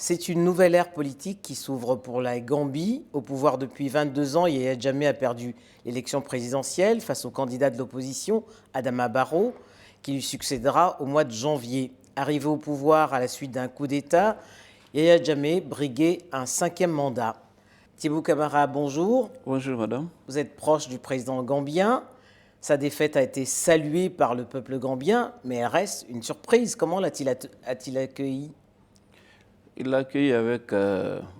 C'est une nouvelle ère politique qui s'ouvre pour la Gambie. Au pouvoir depuis 22 ans, Yahya Jammeh a perdu l'élection présidentielle face au candidat de l'opposition, Adama Barrow, qui lui succédera au mois de janvier. Arrivé au pouvoir à la suite d'un coup d'État, Yahya Jammeh briguait un 5e mandat. Thibaut Camara, bonjour. Bonjour madame. Vous êtes proche du président gambien. Sa défaite a été saluée par le peuple gambien, mais elle reste une surprise. Comment a-t-il accueilli ? Il l'a accueilli avec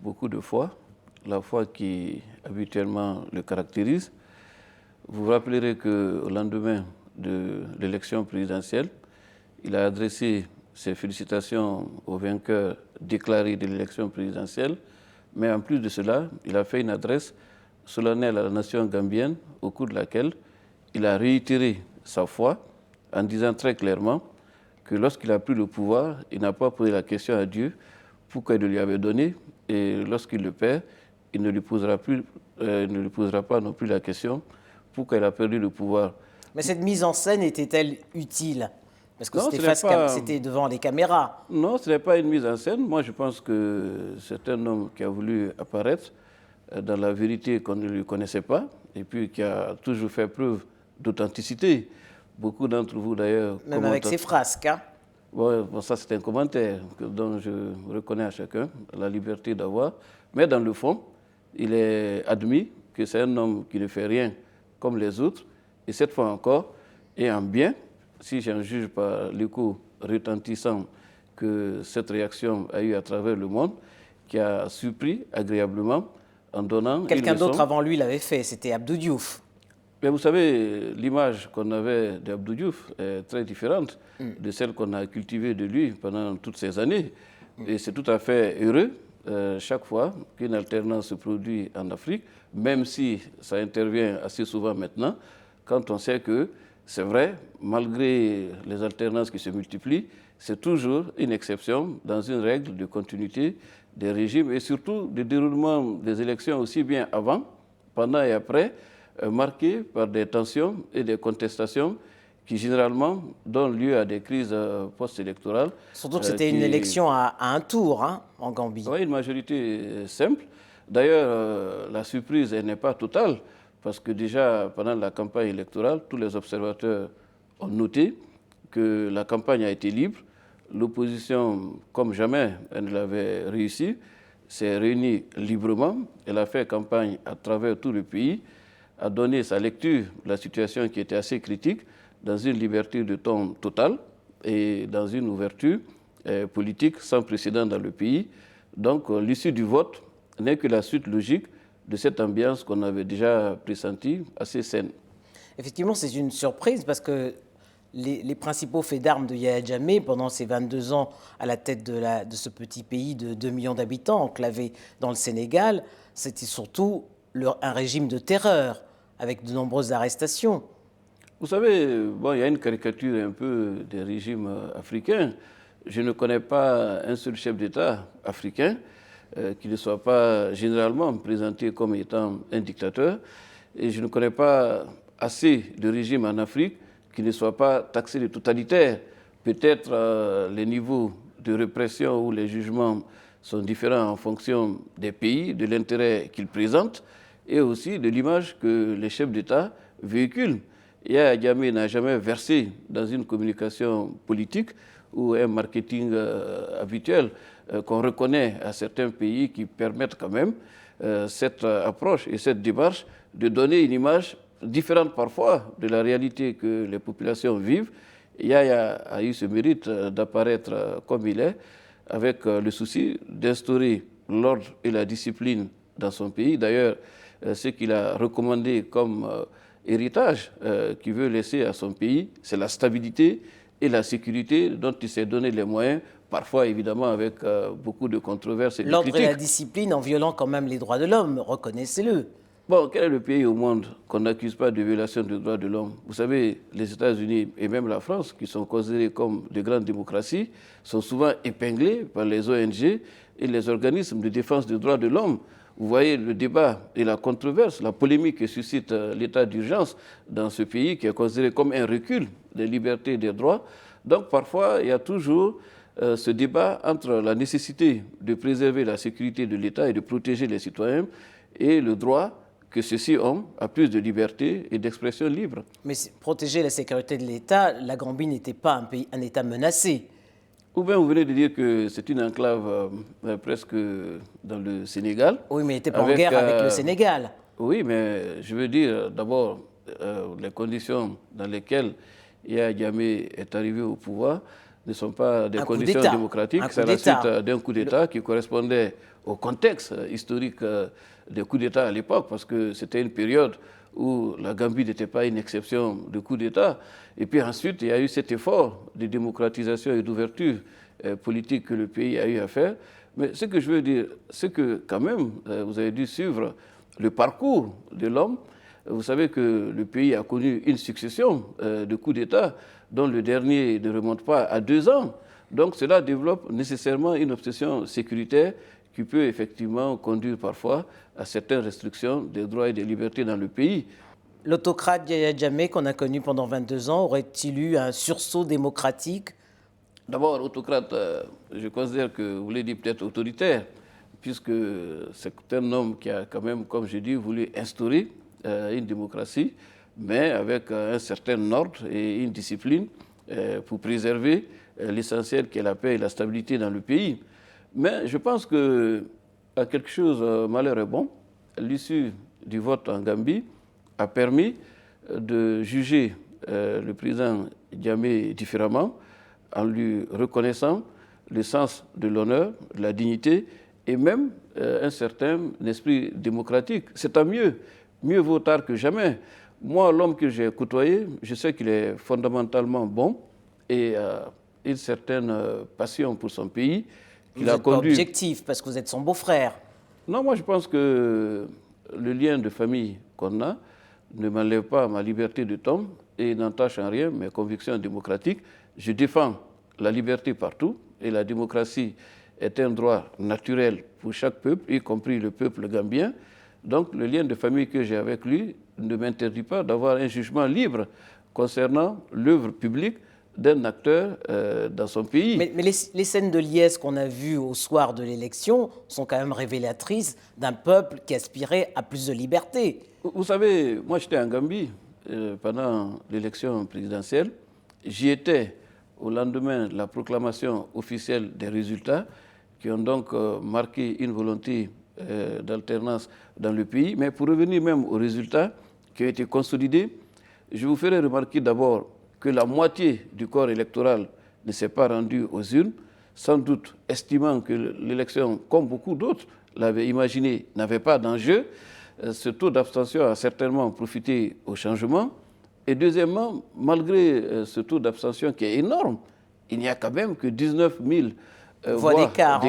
beaucoup de foi, la foi qui habituellement le caractérise. Vous vous rappellerez qu'au lendemain de l'élection présidentielle, il a adressé ses félicitations aux vainqueurs déclarés de l'élection présidentielle, mais en plus de cela, il a fait une adresse solennelle à la nation gambienne au cours de laquelle il a réitéré sa foi en disant très clairement que lorsqu'il a pris le pouvoir, il n'a pas posé la question à Dieu pourquoi il le lui avait donné, et lorsqu'il le perd, il ne lui posera pas non plus la question pourquoi il a perdu le pouvoir. Mais cette mise en scène était-elle utile ? Parce que Non, c'était devant les caméras. Non, ce n'est pas une mise en scène. Moi, je pense que c'est un homme qui a voulu apparaître dans la vérité qu'on ne lui connaissait pas, et puis qui a toujours fait preuve d'authenticité. Beaucoup d'entre vous, d'ailleurs... Même avec ses frasques, hein ? Bon, ça, c'est un commentaire dont je reconnais à chacun la liberté d'avoir. Mais dans le fond, il est admis que c'est un homme qui ne fait rien comme les autres. Et cette fois encore, et en bien, si j'en juge par l'écho retentissant que cette réaction a eu à travers le monde, qui a surpris agréablement en donnant... Quelqu'un d'autre avant lui l'avait fait, c'était Abdou Diouf. Mais vous savez, l'image qu'on avait d'Abdou Diouf est très différente de celle qu'on a cultivée de lui pendant toutes ces années. Et c'est tout à fait heureux, chaque fois qu'une alternance se produit en Afrique, même si ça intervient assez souvent maintenant, quand on sait que c'est vrai, malgré les alternances qui se multiplient, c'est toujours une exception dans une règle de continuité des régimes et surtout du déroulement des élections aussi bien avant, pendant et après, marqué par des tensions et des contestations qui généralement donnent lieu à des crises post-électorales. Surtout que c'était une élection à un tour, hein, en Gambie. Oui, une majorité simple. D'ailleurs, la surprise n'est pas totale, parce que déjà, pendant la campagne électorale, tous les observateurs ont noté que la campagne a été libre. L'opposition, comme jamais elle ne l'avait réussi, s'est réunie librement. Elle a fait campagne à travers tout le pays, a donné sa lecture de la situation qui était assez critique dans une liberté de ton totale et dans une ouverture politique sans précédent dans le pays. Donc l'issue du vote n'est que la suite logique de cette ambiance qu'on avait déjà pressentie, assez saine. Effectivement, c'est une surprise parce que les principaux faits d'armes de Yahya Jammeh pendant ses 22 ans à la tête de ce petit pays de 2 millions d'habitants enclavé dans le Sénégal, c'était surtout un régime de terreur avec de nombreuses arrestations. Vous savez, bon, il y a une caricature un peu des régimes africains. Je ne connais pas un seul chef d'État africain qui ne soit pas généralement présenté comme étant un dictateur. Et je ne connais pas assez de régimes en Afrique qui ne soient pas taxés de totalitaires. Peut-être les niveaux de répression ou les jugements sont différents en fonction des pays, de l'intérêt qu'ils présentent et aussi de l'image que les chefs d'État véhiculent. Yahya Jammeh n'a jamais versé dans une communication politique ou un marketing habituel qu'on reconnaît à certains pays qui permettent quand même cette approche et cette démarche de donner une image différente parfois de la réalité que les populations vivent. Yahya a eu ce mérite d'apparaître comme il est, avec le souci d'instaurer l'ordre et la discipline dans son pays. D'ailleurs, ce qu'il a recommandé comme héritage qu'il veut laisser à son pays, c'est la stabilité et la sécurité dont il s'est donné les moyens, parfois évidemment avec beaucoup de controverses et de critiques. L'ordre et la discipline en violant quand même les droits de l'homme, reconnaissez-le. Bon, quel est le pays au monde qu'on n'accuse pas de violation des droits de l'homme? Vous savez, les États-Unis et même la France, qui sont considérés comme de grandes démocraties, sont souvent épinglés par les ONG et les organismes de défense des droits de l'homme. Vous voyez le débat et la controverse, la polémique que suscite l'état d'urgence dans ce pays qui est considéré comme un recul des libertés et des droits. Donc parfois, il y a toujours ce débat entre la nécessité de préserver la sécurité de l'État et de protéger les citoyens et le droit que ceux-ci ont à plus de liberté et d'expression libre. Mais protéger la sécurité de l'État, la Gambie n'était pas un État menacé. Ou bien vous venez de dire que c'est une enclave presque dans le Sénégal. Oui, mais il n'était pas en guerre avec le Sénégal. Oui, mais je veux dire d'abord les conditions dans lesquelles Yahya Jammeh est arrivé au pouvoir ne sont pas des conditions démocratiques. C'est la suite d'un coup d'État qui correspondait au contexte historique des coups d'État à l'époque, parce que c'était une période où la Gambie n'était pas une exception de coup d'État. Et puis ensuite, il y a eu cet effort de démocratisation et d'ouverture politique que le pays a eu à faire. Mais ce que je veux dire, c'est que quand même, vous avez dû suivre le parcours de l'homme. Vous savez que le pays a connu une succession de coups d'État, dont le dernier ne remonte pas à 2 ans. Donc cela développe nécessairement une obsession sécuritaire qui peut effectivement conduire parfois à certaines restrictions des droits et des libertés dans le pays. L'autocrate Yahya Jammeh, qu'on a connu pendant 22 ans, aurait-il eu un sursaut démocratique? D'abord, autocrate, je considère que vous voulez dire peut-être autoritaire, puisque c'est un homme qui a quand même, comme je dis, voulu instaurer une démocratie, mais avec un certain ordre et une discipline pour préserver l'essentiel qui est la paix et la stabilité dans le pays. Mais je pense que à quelque chose, malheur est bon. L'issue du vote en Gambie a permis de juger le président Jammeh différemment, en lui reconnaissant le sens de l'honneur, de la dignité et même un certain esprit démocratique. C'est tant mieux, mieux vaut tard que jamais. Moi, l'homme que j'ai côtoyé, je sais qu'il est fondamentalement bon et une certaine passion pour son pays. Vous n'êtes pas objectif parce que vous êtes son beau-frère. Non, moi je pense que le lien de famille qu'on a ne m'enlève pas ma liberté de tombe et n'entache en rien mes convictions démocratiques. Je défends la liberté partout et la démocratie est un droit naturel pour chaque peuple, y compris le peuple gambien. Donc le lien de famille que j'ai avec lui ne m'interdit pas d'avoir un jugement libre concernant l'œuvre publique d'un acteur dans son pays. Mais les scènes de liesse qu'on a vues au soir de l'élection sont quand même révélatrices d'un peuple qui aspirait à plus de liberté. Vous savez, moi j'étais en Gambie pendant l'élection présidentielle. J'y étais au lendemain de la proclamation officielle des résultats qui ont donc marqué une volonté d'alternance dans le pays. Mais pour revenir même aux résultats qui ont été consolidés, je vous ferai remarquer d'abord que la moitié du corps électoral ne s'est pas rendu aux urnes, sans doute estimant que l'élection, comme beaucoup d'autres l'avaient imaginé, n'avait pas d'enjeu. Ce taux d'abstention a certainement profité au changement. Et deuxièmement, malgré ce taux d'abstention qui est énorme, il n'y a quand même que 19 000 voix d'écart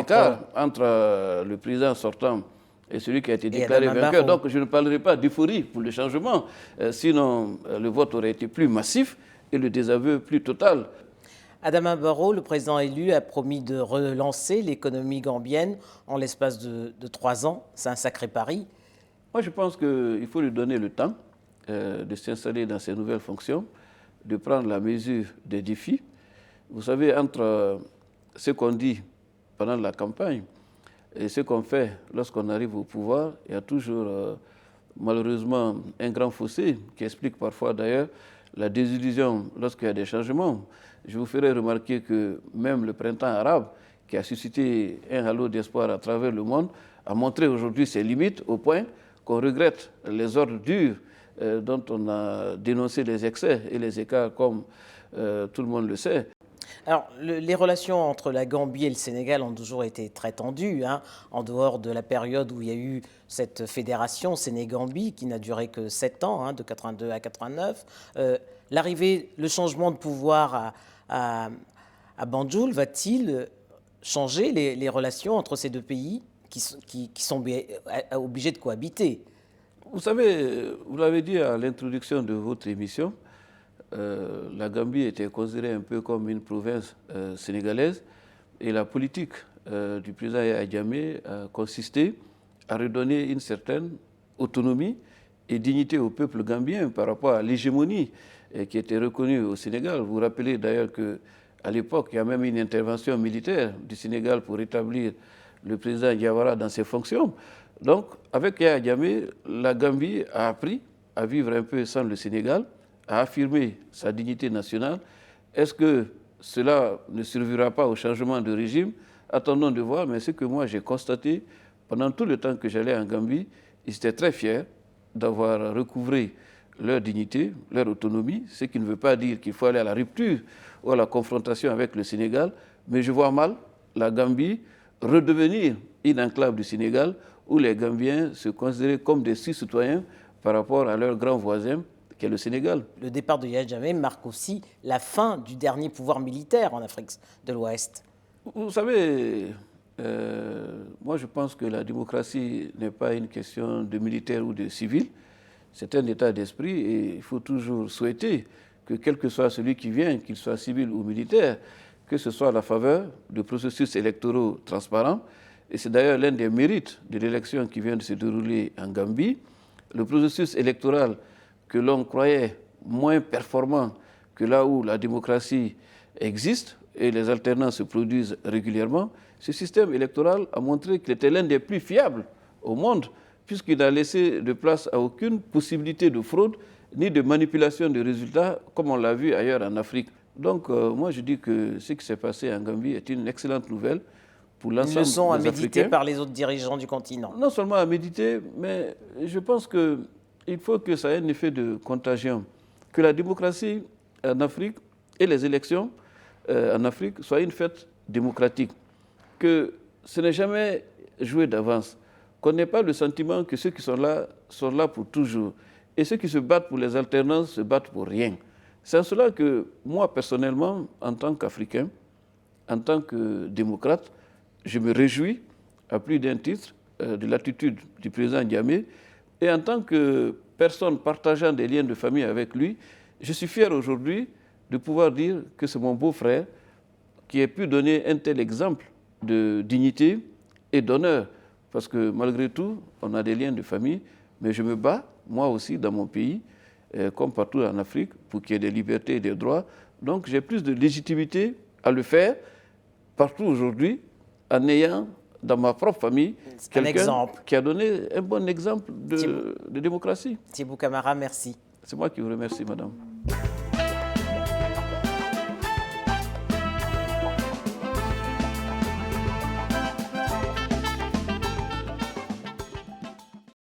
entre le président sortant et celui qui a été déclaré vainqueur. Donc je ne parlerai pas d'euphorie pour le changement, sinon le vote aurait été plus massif et le désaveu plus total. Adama Barrow, le président élu, a promis de relancer l'économie gambienne en l'espace de 3 ans. C'est un sacré pari. Moi, je pense qu'il faut lui donner le temps de s'installer dans ses nouvelles fonctions, de prendre la mesure des défis. Vous savez, entre ce qu'on dit pendant la campagne et ce qu'on fait lorsqu'on arrive au pouvoir, il y a toujours malheureusement un grand fossé qui explique parfois d'ailleurs la désillusion lorsqu'il y a des changements. Je vous ferai remarquer que même le printemps arabe, qui a suscité un halo d'espoir à travers le monde, a montré aujourd'hui ses limites au point qu'on regrette les ordres durs dont on a dénoncé les excès et les écarts comme tout le monde le sait. Alors, les relations entre la Gambie et le Sénégal ont toujours été très tendues, en dehors de la période où il y a eu cette fédération Sénégambie qui n'a duré que 7 ans, de 82 à 89. L'arrivée, le changement de pouvoir à Banjul va-t-il changer les relations entre ces deux pays qui sont obligés de cohabiter? Vous savez, vous l'avez dit à l'introduction de votre émission, la Gambie était considérée un peu comme une province sénégalaise et la politique du président Yahya Jammeh a consisté à redonner une certaine autonomie et dignité au peuple gambien par rapport à l'hégémonie qui était reconnue au Sénégal. Vous vous rappelez d'ailleurs que à l'époque, il y a même une intervention militaire du Sénégal pour rétablir le président Diawara dans ses fonctions. Donc, avec Yahya Jammeh, la Gambie a appris à vivre un peu sans le Sénégal, à affirmer sa dignité nationale. Est-ce que cela ne survivra pas au changement de régime? Attendons de voir, mais ce que moi j'ai constaté pendant tout le temps que j'allais en Gambie, ils étaient très fiers d'avoir recouvré leur dignité, leur autonomie, ce qui ne veut pas dire qu'il faut aller à la rupture ou à la confrontation avec le Sénégal, mais je vois mal la Gambie redevenir une enclave du Sénégal où les Gambiens se considéraient comme des citoyens par rapport à leur grand voisin qu'est le Sénégal. Le départ de Yahya Jammeh marque aussi la fin du dernier pouvoir militaire en Afrique de l'Ouest. Vous savez, moi je pense que la démocratie n'est pas une question de militaire ou de civil. C'est un état d'esprit et il faut toujours souhaiter que quel que soit celui qui vient, qu'il soit civil ou militaire, que ce soit à la faveur de processus électoraux transparents. Et c'est d'ailleurs l'un des mérites de l'élection qui vient de se dérouler en Gambie. Le processus électoral que l'on croyait moins performant que là où la démocratie existe et les alternances se produisent régulièrement, ce système électoral a montré qu'il était l'un des plus fiables au monde, puisqu'il n'a laissé de place à aucune possibilité de fraude ni de manipulation de résultats, comme on l'a vu ailleurs en Afrique. Donc, moi, je dis que ce qui s'est passé en Gambie est une excellente nouvelle pour l'ensemble des Africains. Une leçon à méditer par les autres dirigeants du continent. Non seulement à méditer, mais je pense qu'il faut que ça ait un effet de contagion. Que la démocratie en Afrique et les élections en Afrique soient une fête démocratique. Que ce n'est jamais joué d'avance. Qu'on n'ait pas le sentiment que ceux qui sont là pour toujours. Et ceux qui se battent pour les alternances se battent pour rien. C'est en cela que moi, personnellement, en tant qu'Africain, en tant que démocrate, je me réjouis à plus d'un titre de l'attitude du président Jammeh. Et en tant que personne partageant des liens de famille avec lui, je suis fier aujourd'hui de pouvoir dire que c'est mon beau-frère qui a pu donner un tel exemple de dignité et d'honneur. Parce que malgré tout, on a des liens de famille, mais je me bats, moi aussi, dans mon pays, comme partout en Afrique, pour qu'il y ait des libertés et des droits. Donc j'ai plus de légitimité à le faire partout aujourd'hui, en ayant dans ma propre famille quelqu'un qui a donné un bon exemple de démocratie. Thibou Camara, merci. C'est moi qui vous remercie, madame.